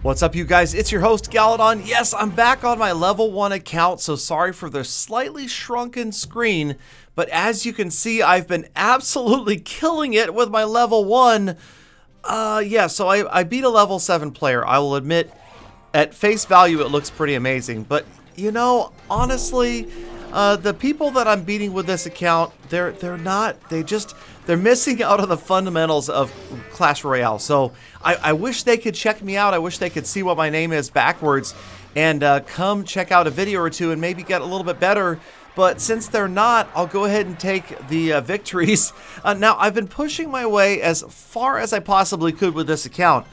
What's up, you guys? It's your host, Lvl1. Yes, I'm back on my level 1 account, so sorry for the slightly shrunken screen, but as you can see, I've been absolutely killing it with my level 1. So I beat a level 7 player. I will admit, at face value, it looks pretty amazing, but, you know, honestly, the people that I'm beating with this account, they're missing out on the fundamentals of Clash Royale. So I wish they could check me out. I wish they could see what my name is backwards and come check out a video or two and maybe get a little bit better. But since they're not, I'll go ahead and take the victories. Now, I've been pushing my way as far as I possibly could with this account.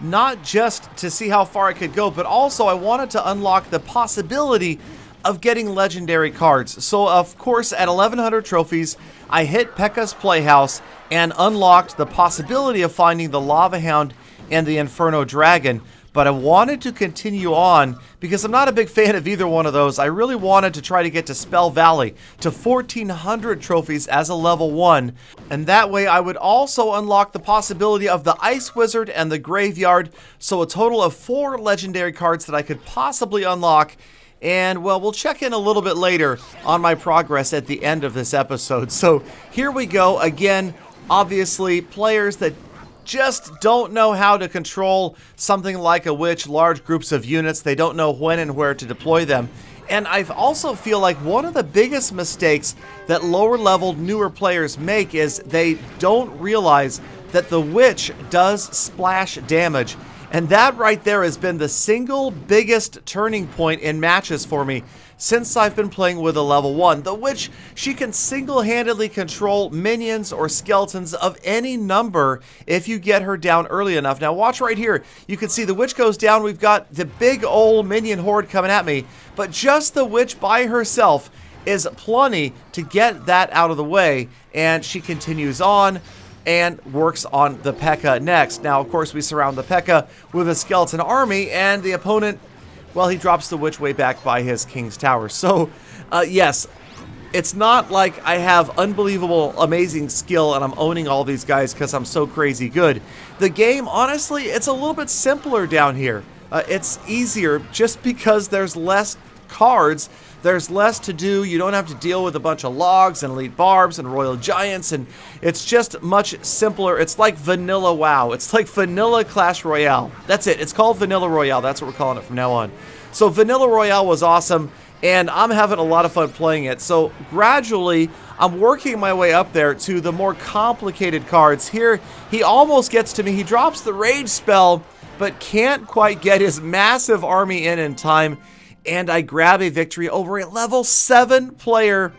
Not just to see how far I could go, but also I wanted to unlock the possibility of getting legendary cards. So of course at 1100 trophies I hit Pekka's Playhouse and unlocked the possibility of finding the Lava Hound and the Inferno Dragon, but I wanted to continue on because I'm not a big fan of either one of those. I really wanted to try to get to Spell Valley to 1400 trophies as a level 1, and that way I would also unlock the possibility of the Ice Wizard and the Graveyard, so a total of 4 legendary cards that I could possibly unlock. And, well, we'll check in a little bit later on my progress at the end of this episode. So here we go. Again, obviously, players that just don't know how to control something like a witch, large groups of units. They don't know when and where to deploy them. And I also feel like one of the biggest mistakes that lower-leveled, newer players make is they don't realize that the witch does splash damage. And that right there has been the single biggest turning point in matches for me since I've been playing with a level 1. The witch, she can single-handedly control minions or skeletons of any number if you get her down early enough. Now watch right here. You can see the witch goes down. We've got the big old minion horde coming at me. But just the witch by herself is plenty to get that out of the way. And she continues on and works on the Pekka next. Now, of course, we surround the Pekka with a skeleton army, and the opponent, well, he drops the witch way back by his King's Tower. So, yes, it's not like I have unbelievable, amazing skill and I'm owning all these guys because I'm so crazy good. The game, honestly, it's a little bit simpler down here. It's easier just because there's less cards. There's less to do. You don't have to deal with a bunch of logs and elite barbs and royal giants, and it's just much simpler. It's like vanilla WoW. It's like vanilla Clash Royale. That's it. It's called Vanilla Royale. That's what we're calling it from now on. So Vanilla Royale was awesome, and I'm having a lot of fun playing it. So gradually, I'm working my way up there to the more complicated cards. Here, he almost gets to me. He drops the Rage spell, but can't quite get his massive army in time. And I grab a victory over a level 7 player,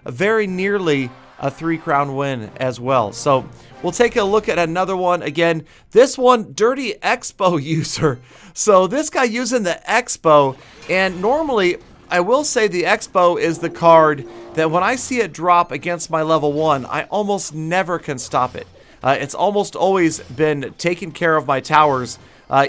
very nearly a 3-crown win as well. So we'll take a look at another one. Again, this one, Dirty Expo user. So this guy using the Expo, and normally I will say the Expo is the card that when I see it drop against my level 1, I almost never can stop it. It's almost always been taking care of my towers.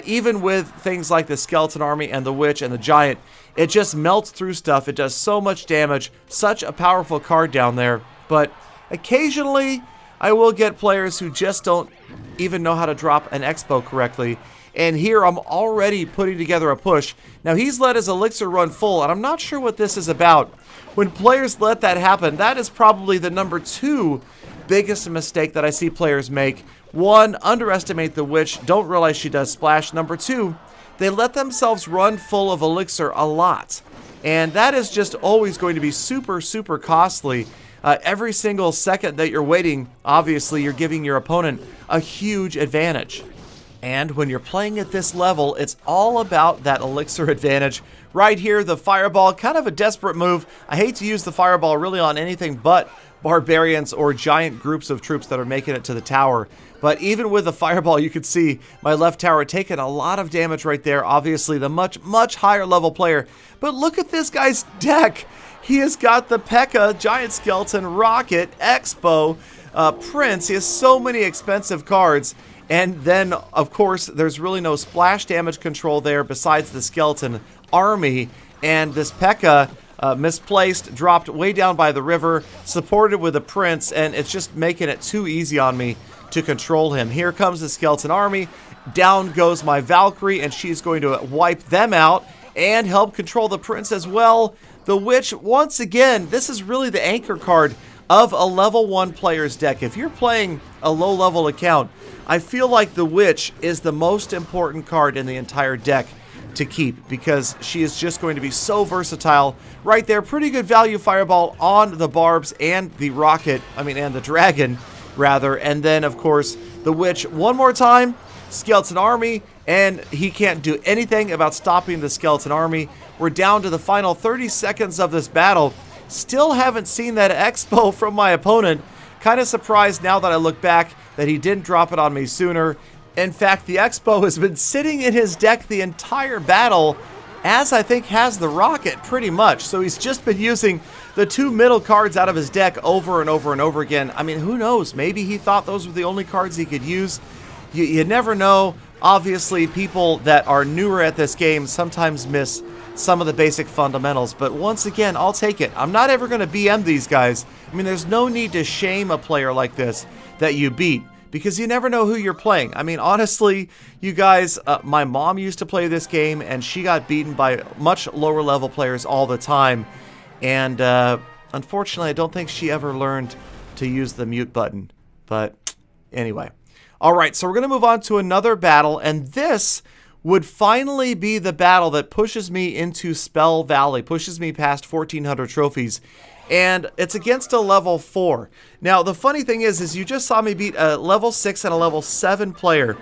Even with things like the Skeleton Army and the Witch and the Giant, it just melts through stuff. It does so much damage. Such a powerful card down there. But occasionally, I will get players who just don't even know how to drop an Expo correctly. And here, I'm already putting together a push. Now, he's let his elixir run full, and I'm not sure what this is about. When players let that happen, that is probably the number 2 biggest mistake that I see players make. 1, underestimate the witch, don't realize she does splash. Number 2, they let themselves run full of elixir a lot. And that is just always going to be super, super costly. Every single second that you're waiting, obviously you're giving your opponent a huge advantage. And when you're playing at this level, it's all about that elixir advantage. Right here, the fireball, kind of a desperate move. I hate to use the fireball really on anything but barbarians or giant groups of troops that are making it to the tower. But even with the fireball, you can see my left tower taking a lot of damage right there. Obviously, the much higher level player. But look at this guy's deck. He has got the Pekka, Giant Skeleton, Rocket, Expo, Prince. He has so many expensive cards. And then, of course, there's really no splash damage control there besides the Skeleton Army. And this Pekka, misplaced, dropped way down by the river, supported with a Prince, and it's just making it too easy on me to control him. Here comes the Skeleton Army, Down goes my Valkyrie, and she's going to wipe them out and help control the Prince as well. The Witch, once again, this is really the anchor card of a level 1 player's deck. If you're playing a low-level account, I feel like the Witch is the most important card in the entire deck to keep, because she is just going to be so versatile. Right there, pretty good value Fireball on the Barbs and the Rocket, and the Dragon, rather. And then, of course, the Witch one more time, Skeleton Army, and he can't do anything about stopping the Skeleton Army. We're down to the final 30 seconds of this battle. Still haven't seen that Expo from my opponent. Kind of surprised now that I look back that he didn't drop it on me sooner. In fact, the Expo has been sitting in his deck the entire battle, as I think has the Rocket pretty much. So he's just been using the 2 middle cards out of his deck over and over and over again. Who knows? Maybe he thought those were the only cards he could use. You never know. Obviously, people that are newer at this game sometimes miss some of the basic fundamentals. But once again, I'll take it. I'm not ever going to BM these guys. There's no need to shame a player like this that you beat, because you never know who you're playing. Honestly, you guys, my mom used to play this game, and she got beaten by much lower level players all the time. And unfortunately, I don't think she ever learned to use the mute button. But anyway. All right, so we're going to move on to another battle, and this would finally be the battle that pushes me into Spell Valley, pushes me past 1,400 trophies. And it's against a level 4. Now, the funny thing is you just saw me beat a level 6 and a level 7 player.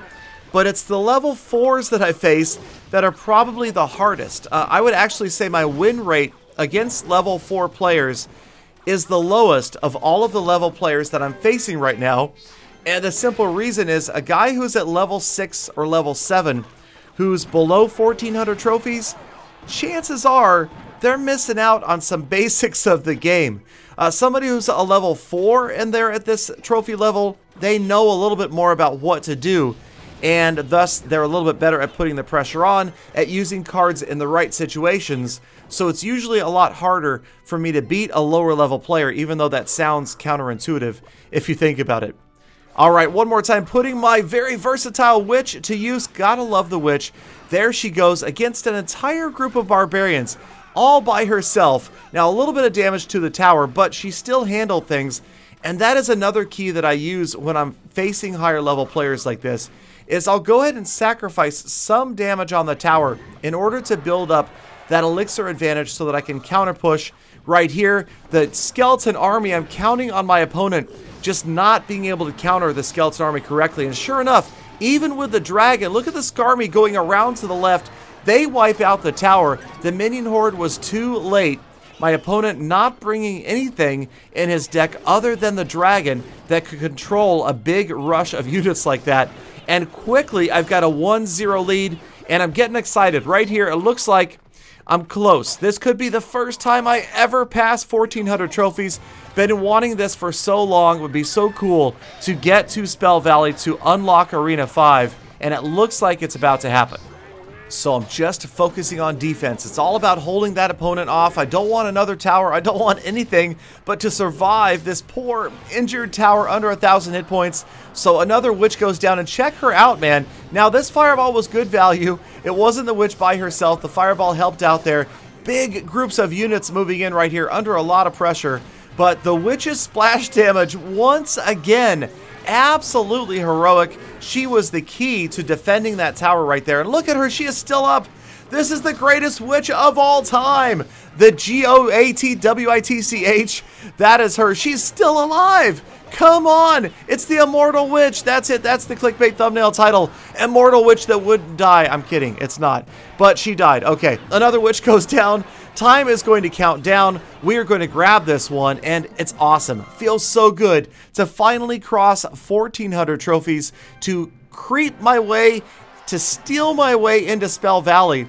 But it's the level 4s that I face that are probably the hardest. I would actually say my win rate against level 4 players is the lowest of all of the level players that I'm facing right now. And the simple reason is a guy who's at level 6 or level 7, who's below 1,400 trophies, chances are they're missing out on some basics of the game. Somebody who's a level 4 and they're at this trophy level, they know a little bit more about what to do, and thus they're a little bit better at putting the pressure on, at using cards in the right situations. So it's usually a lot harder for me to beat a lower level player, even though that sounds counterintuitive if you think about it. All right, one more time, putting my very versatile Witch to use. Gotta love the Witch. There she goes against an entire group of barbarians, all by herself. Now, a little bit of damage to the tower, but she still handled things. And that is another key that I use when I'm facing higher level players like this, is I'll go ahead and sacrifice some damage on the tower in order to build up that elixir advantage so that I can counter push right here. The Skeleton Army, I'm counting on my opponent just not being able to counter the Skeleton Army correctly. And sure enough, even with the Dragon, look at the Skarmy going around to the left. They wipe out the tower. The minion horde was too late. My opponent not bringing anything in his deck other than the Dragon that could control a big rush of units like that. And quickly, I've got a 1-0 lead, and I'm getting excited. Right here, it looks like I'm close. This could be the first time I ever pass 1,400 trophies. Been wanting this for so long. It would be so cool to get to Spell Valley to unlock Arena 5, and it looks like it's about to happen. So I'm just focusing on defense. It's all about holding that opponent off. I don't want another tower. I don't want anything but to survive this poor injured tower under 1,000 hit points. So another Witch goes down, and check her out, man. Now this Fireball was good value. It wasn't the Witch by herself. The Fireball helped out there. Big groups of units moving in right here under a lot of pressure. But the Witch's splash damage once again, absolutely heroic. She was the key to defending that tower right there. And look at her, she is still up. This is the greatest Witch of all time. The G-O-A-T-W-I-T-C-H. That is her. She's still alive. Come on. It's the Immortal Witch. That's it. That's the clickbait thumbnail title. Immortal Witch that wouldn't die. I'm kidding. It's not. But she died. Okay. Another Witch goes down. Time is going to count down. We are going to grab this one, and it's awesome. Feels so good to finally cross 1,400 trophies, to creep my way, to steal my way into Spell Valley.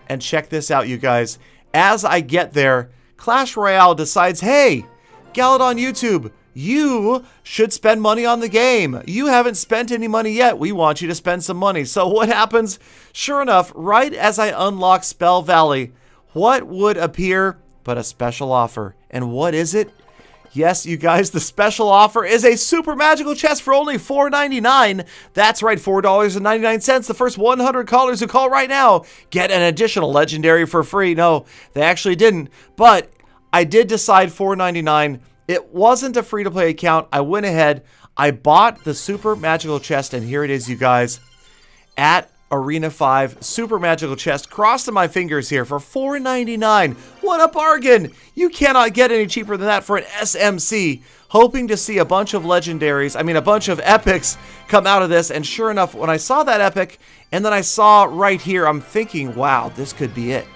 And check this out, you guys. As I get there, Clash Royale decides, hey, Galadon YouTube, you should spend money on the game. You haven't spent any money yet. We want you to spend some money. So what happens? Sure enough, right as I unlock Spell Valley, what would appear but a special offer? And what is it? Yes, you guys, the special offer is a super magical chest for only $4.99. That's right, $4.99. The first 100 callers who call right now get an additional legendary for free. No, they actually didn't, but I did decide $4.99. It wasn't a free-to-play account. I went ahead, I bought the super magical chest, and here it is, you guys, at Arena 5 super magical chest, crossing my fingers here for $4.99. What a bargain! You cannot get any cheaper than that for an SMC. Hoping to see a bunch of legendaries, a bunch of epics come out of this, and sure enough, when I saw that epic, and then I saw right here, I'm thinking, wow, this could be it.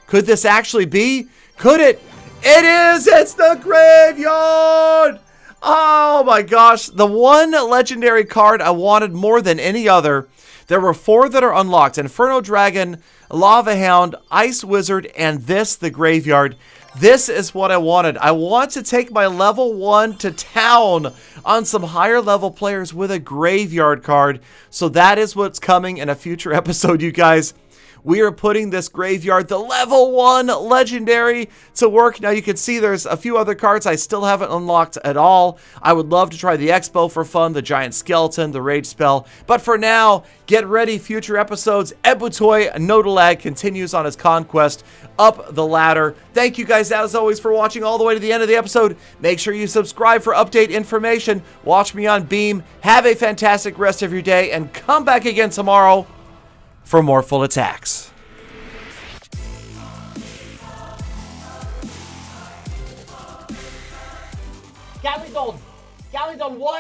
Could this actually be? Could it? It is! It's the graveyard! Oh my gosh, the one legendary card I wanted more than any other. There were 4 that are unlocked: Inferno Dragon, Lava Hound, Ice Wizard, and this, the Graveyard. This is what I wanted. I want to take my level 1 to town on some higher level players with a Graveyard card. So that is what's coming in a future episode, you guys. We are putting this Graveyard, the level 1 legendary, to work. Now you can see there's a few other cards I still haven't unlocked at all. I would love to try the Expo for fun, the Giant Skeleton, the Rage Spell. But for now, get ready, future episodes. Ebutoy Nodalag continues on his conquest up the ladder. Thank you guys, as always, for watching all the way to the end of the episode. Make sure you subscribe for update information. Watch me on Beam. Have a fantastic rest of your day, and come back again tomorrow for more full attacks. Galidon, what?